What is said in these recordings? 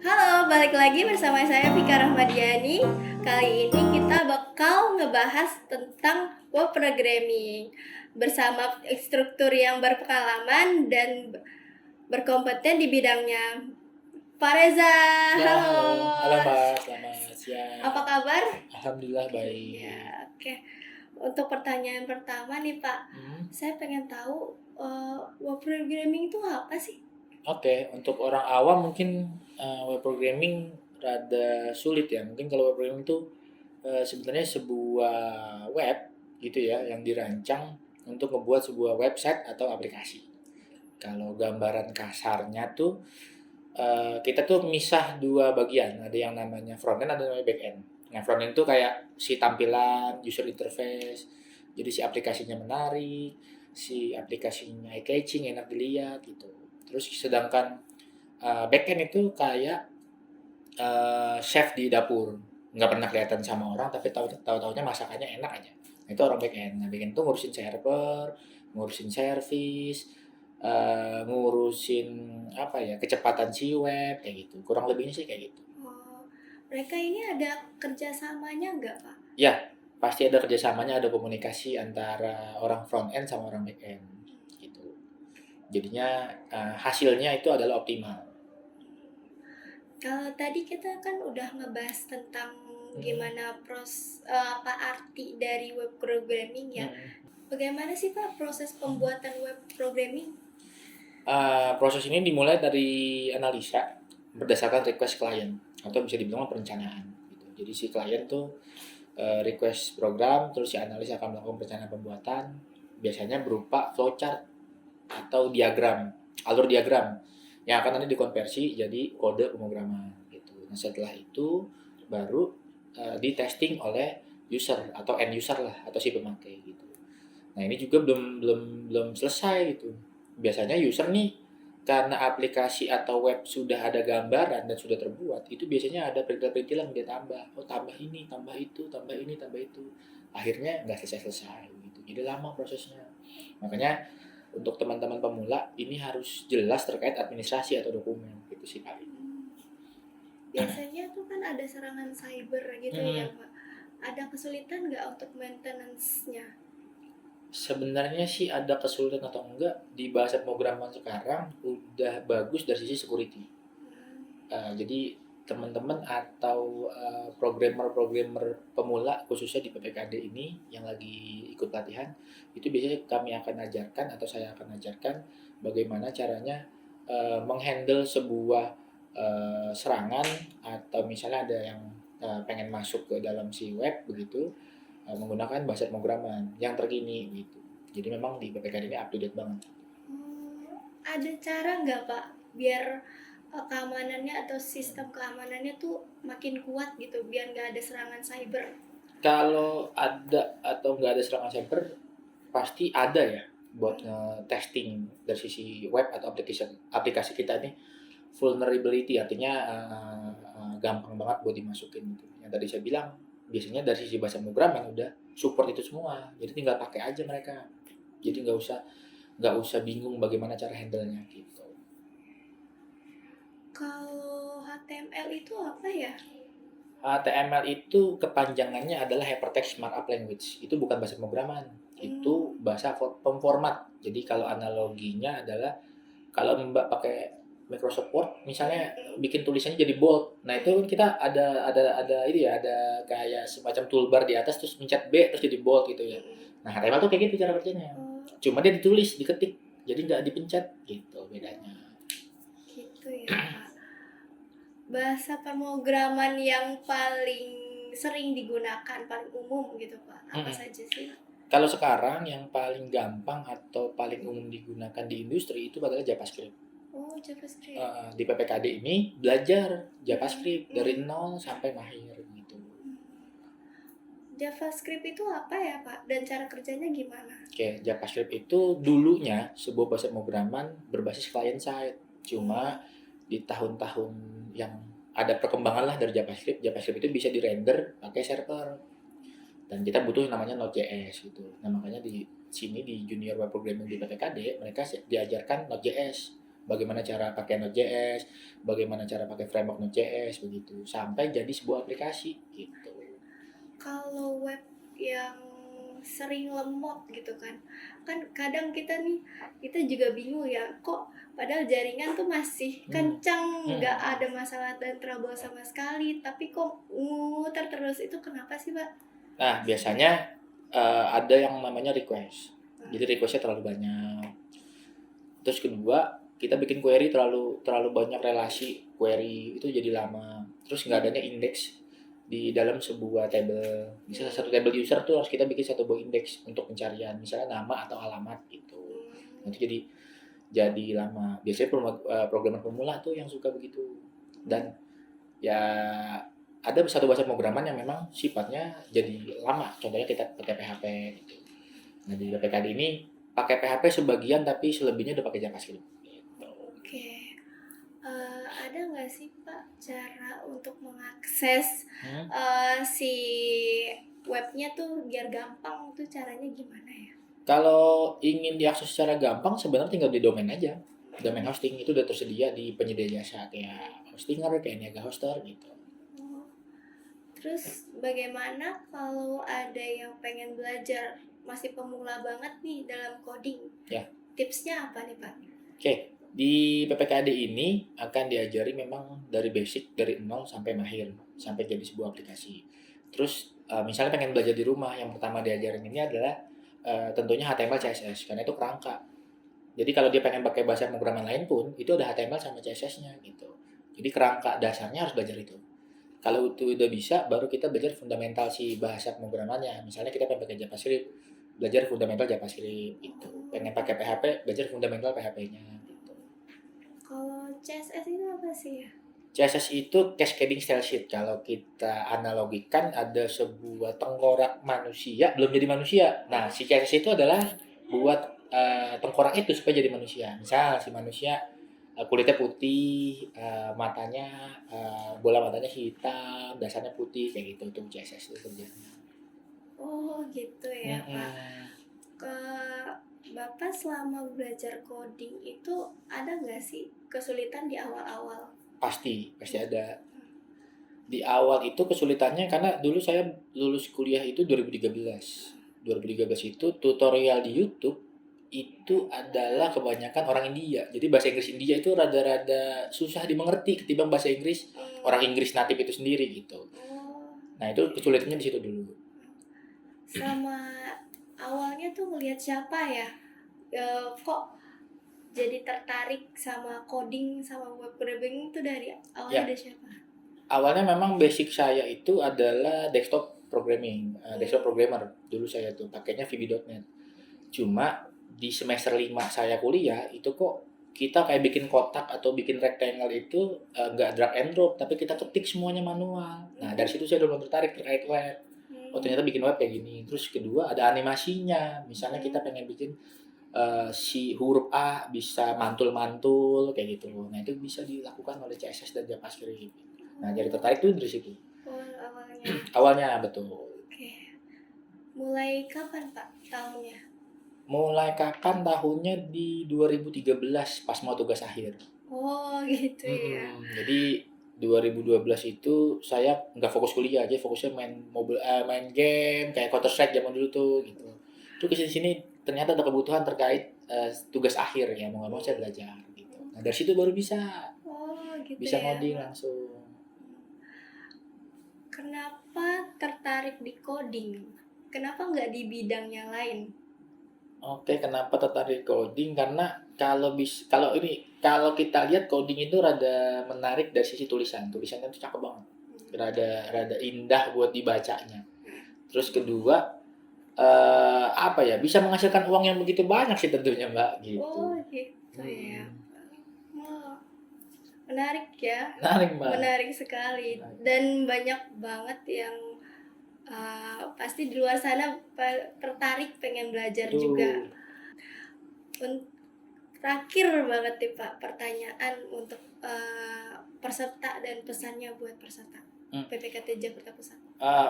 Halo, balik lagi bersama saya Vika Rahmadiani. Kali ini kita bakal ngebahas tentang web programming bersama instruktur yang berpengalaman dan berkompeten di bidangnya. Pak Reza, Ya, halo. halo Mbak, selamat siang. Apa kabar? Alhamdulillah baik. Ya, oke. Untuk pertanyaan pertama nih Pak, saya pengen tahu web programming itu apa sih? Oke, untuk orang awam mungkin web programming rada sulit ya. Mungkin kalau web programming itu sebenarnya sebuah web gitu ya yang dirancang untuk membuat sebuah website atau aplikasi. Kalau gambaran kasarnya tuh kita tuh misah dua bagian. Ada yang namanya frontend, ada yang namanya backend. Nah, frontend itu kayak si tampilan, user interface, jadi si aplikasinya menarik, si aplikasinya eye catching, enak dilihat gitu. Terus sedangkan backend itu kayak chef di dapur, nggak pernah kelihatan sama orang, tapi tahu-tahunya masakannya enak aja. Nah, itu orang backend. Nah, backend itu ngurusin server, ngurusin service, ngurusin apa ya, kecepatan si web kayak gitu. Kurang lebihnya sih kayak gitu. Oh, mereka ini ada kerjasamanya nggak Pak? Ya, pasti ada kerjasamanya, ada komunikasi antara orang front end sama orang back end gitu. Jadinya hasilnya itu adalah optimal. Kalau tadi kita kan udah ngebahas tentang gimana apa arti dari web programming ya. Bagaimana sih Pak proses pembuatan web programming? Proses ini dimulai dari analisa berdasarkan request klien atau bisa dibilang perencanaan. Gitu. Jadi si klien tuh request program, terus si analis akan melakukan perencanaan pembuatan, biasanya berupa flowchart atau diagram, alur diagram yang akan nanti dikonversi jadi kode pemrograman gitu. Nah, setelah itu baru di testing oleh user atau end user lah atau si pemakai gitu. Nah, ini juga belum belum belum selesai gitu. Biasanya user nih karena aplikasi atau web sudah ada gambaran dan sudah terbuat, itu biasanya ada perintilan-perintilan dia tambah. Oh, tambah ini, tambah itu, tambah ini, tambah itu. Akhirnya nggak selesai-selesai gitu. Jadi lama prosesnya. Makanya untuk teman-teman pemula ini harus jelas terkait administrasi atau dokumen gitu sih paling. Biasanya tuh kan ada serangan cyber gitu ya Hmm, Pak. Ada kesulitan nggak untuk maintenance-nya? Sebenarnya sih ada kesulitan atau enggak di bahasa pemrograman sekarang udah bagus dari sisi security. Jadi teman-teman atau programmer-programmer pemula khususnya di PPKD ini yang lagi ikut latihan itu biasanya kami akan ajarkan atau saya akan ajarkan bagaimana caranya menghandle sebuah serangan atau misalnya ada yang pengen masuk ke dalam si web begitu menggunakan bahasa pemrograman yang terkini gitu. Jadi memang di PPKD ini up to date banget. Ada cara nggak Pak biar keamanannya atau sistem keamanannya tuh makin kuat gitu biar nggak ada serangan cyber? Kalau ada atau nggak ada serangan cyber, pasti ada ya buat nge-testing dari sisi web atau aplikasi aplikasi kita ini vulnerability artinya gampang banget buat dimasukin gitu. Yang tadi saya bilang biasanya dari sisi bahasa pemrograman udah support itu semua, jadi tinggal pakai aja mereka. Jadi nggak usah bingung bagaimana cara handle-nya gitu. Kalau HTML itu apa ya? HTML itu kepanjangannya adalah Hypertext Markup Language. Itu bukan bahasa pemrograman, itu bahasa pemformat. Jadi kalau analoginya adalah kalau Mbak pakai Microsoft Word misalnya bikin tulisannya jadi bold. Nah, itu kan kita ada ini ya, ada kayak semacam toolbar di atas terus mencet B terus jadi bold gitu ya. Nah, HTML tuh kayak gitu cara kerjanya. Cuma dia ditulis, diketik. Jadi nggak dipencet gitu bedanya. Gitu ya Pak. Bahasa pemrograman yang paling sering digunakan, paling umum gitu Pak, apa Mm-mm. saja sih? Kalau sekarang yang paling gampang atau paling umum digunakan di industri itu adalah JavaScript. Oh, JavaScript. Di PPKD ini belajar JavaScript dari nol sampai mahir gitu. JavaScript itu apa ya Pak? Dan cara kerjanya gimana? Oke, JavaScript itu dulunya sebuah bahasa pemrograman berbasis client side. Cuma di tahun-tahun yang ada perkembangan lah dari JavaScript, JavaScript itu bisa dirender pakai server. Dan kita butuh yang namanya Node.js gitu. Nah, makanya di sini di Junior Web Programming di PPKD mereka diajarkan Node.js bagaimana cara pakai Node.js, bagaimana cara pakai framework Node.js begitu, sampai jadi sebuah aplikasi gitu. Kalau web yang sering lemot gitu kan kadang kita juga bingung ya, kok padahal jaringan tuh masih kencang, nggak ada masalah dan trouble sama sekali, tapi kok muter terus, itu kenapa sih Pak? Nah biasanya ada yang namanya request, jadi requestnya terlalu banyak. Terus kedua, kita bikin query terlalu banyak relasi query, itu jadi lama. Terus nggak adanya indeks di dalam sebuah table. Misalnya satu table user tuh harus kita bikin satu buah indeks untuk pencarian, misalnya nama atau alamat gitu. Itu jadi lama. Biasanya programmer pemula tuh yang suka begitu. Dan ya ada satu bahasa pemrograman yang memang sifatnya jadi lama. Contohnya kita pakai PHP gitu. Nah di PPKD ini pakai PHP sebagian tapi selebihnya udah pakai JavaScript. Gitu. Oke. Ada nggak sih Pak cara untuk mengakses si webnya tuh biar gampang, tuh caranya gimana ya? Kalau ingin diakses secara gampang sebenarnya tinggal di domain aja. Domain hosting itu udah tersedia di penyedia jasa kayak Hostinger, kayak Niaga Hoster gitu. Oh. Terus bagaimana kalau ada yang pengen belajar masih pemula banget nih dalam coding? Ya. Tipsnya apa nih Pak? Oke, di PPKD ini akan diajari memang dari basic, dari 0 sampai mahir, sampai jadi sebuah aplikasi. Terus misalnya pengen belajar di rumah, yang pertama diajarin ini adalah tentunya HTML CSS, karena itu kerangka. Jadi kalau dia pengen pakai bahasa pemrograman lain pun, itu ada HTML sama CSS-nya gitu. Jadi kerangka dasarnya harus belajar itu. Kalau itu udah bisa, baru kita belajar fundamental si bahasa pemrogramannya. Misalnya kita pengen pakai JavaScript, belajar fundamental JavaScript gitu. Pengen pakai PHP, belajar fundamental PHP-nya gitu. Kalau CSS itu apa sih ya? CSS itu cascading style sheet. Kalau kita analogikan ada sebuah tengkorak manusia belum jadi manusia. Nah, si CSS itu adalah buat tengkorak itu supaya jadi manusia. Misal si manusia kulitnya putih, matanya bola matanya hitam, dasarnya putih kayak gitu tuh CSS itu kerjanya. Oh gitu ya Pak. Ke Bapak selama belajar coding itu ada nggak sih kesulitan di awal-awal? Pasti ada. Di awal itu kesulitannya karena dulu saya lulus kuliah itu 2013. 2013 itu tutorial di YouTube itu adalah kebanyakan orang India. Jadi bahasa Inggris India itu rada-rada susah dimengerti ketimbang bahasa Inggris orang Inggris natif itu sendiri gitu. Nah, itu kesulitannya di situ dulu. Sama awalnya tuh ngelihat siapa ya? Kok jadi tertarik sama coding sama web programming itu dari awalnya dari siapa? Awalnya memang basic saya itu adalah desktop programming, desktop programmer. Dulu saya tuh pakainya VB.NET. Cuma di semester 5 saya kuliah itu kok kita kayak bikin kotak atau bikin rectangle itu nggak drag and drop, tapi kita ketik semuanya manual. Nah dari situ saya udah mulai tertarik terkait web. Oh ternyata bikin web kayak gini. Terus kedua ada animasinya. Misalnya kita pengen bikin si huruf A bisa mantul-mantul kayak gitu. Nah itu bisa dilakukan oleh CSS dan JavaScript. Nah jadi tertarik tuh dari situ. Awalnya. Awalnya betul. Oke. Mulai kapan Pak tahunnya? Mulai kapan tahunnya di 2013 pas mau tugas akhir. Oh gitu ya. Jadi 2012 itu saya nggak fokus kuliah aja, fokusnya main game kayak Counter Strike zaman dulu tuh gitu. Terus kesini ternyata ada kebutuhan terkait tugas akhir ya, mau nggak mau saya belajar gitu. Nah dari situ baru bisa gitu bisa ya. ngoding langsung. Kenapa tertarik di coding? Kenapa nggak di bidang yang lain? Oke, kenapa tertarik coding? Karena kalau kita lihat coding itu rada menarik dari sisi tulisan. Tulisannya itu cakep banget. Rada indah buat dibacanya. Terus kedua, apa ya? Bisa menghasilkan uang yang begitu banyak sih tentunya, Mbak, gitu. Oh, gitu ya. Oh, menarik ya. Menarik, Mbak. Menarik sekali. Dan banyak banget yang pasti di luar sana tertarik pengen belajar juga. Terakhir banget nih Pak, pertanyaan untuk peserta dan pesannya buat peserta PPKT Jakarta Pusat.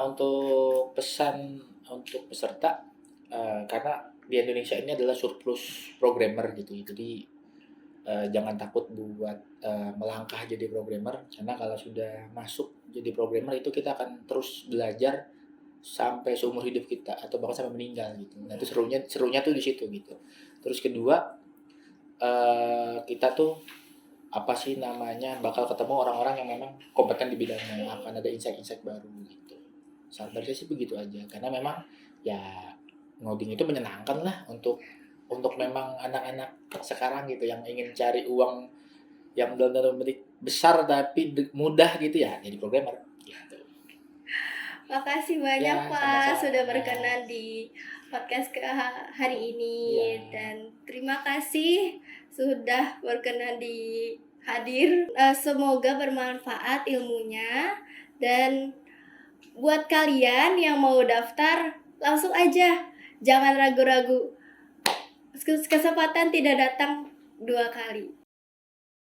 Untuk pesan untuk peserta, karena di Indonesia ini adalah surplus programmer gitu, jadi jangan takut buat melangkah jadi programmer, karena kalau sudah masuk jadi programmer itu kita akan terus belajar sampai seumur hidup kita atau bahkan sampai meninggal gitu. Nah itu serunya tuh di situ gitu. Terus kedua, kita tuh apa sih namanya, bakal ketemu orang-orang yang memang kompeten di bidangnya, akan ada insight-insight baru gitu. Saran dari saya sih begitu aja, karena memang ya ngoding itu menyenangkan lah untuk memang anak-anak sekarang gitu yang ingin cari uang yang benar-benar besar tapi mudah gitu ya, jadi programmer gitu. Makasih banyak Ya, Pak sama-sama. sudah berkenan di podcast hari ini, Iya. dan terima kasih sudah berkenan di hadir. Semoga bermanfaat ilmunya, dan buat kalian yang mau daftar langsung aja, jangan ragu-ragu. Kesempatan tidak datang dua kali.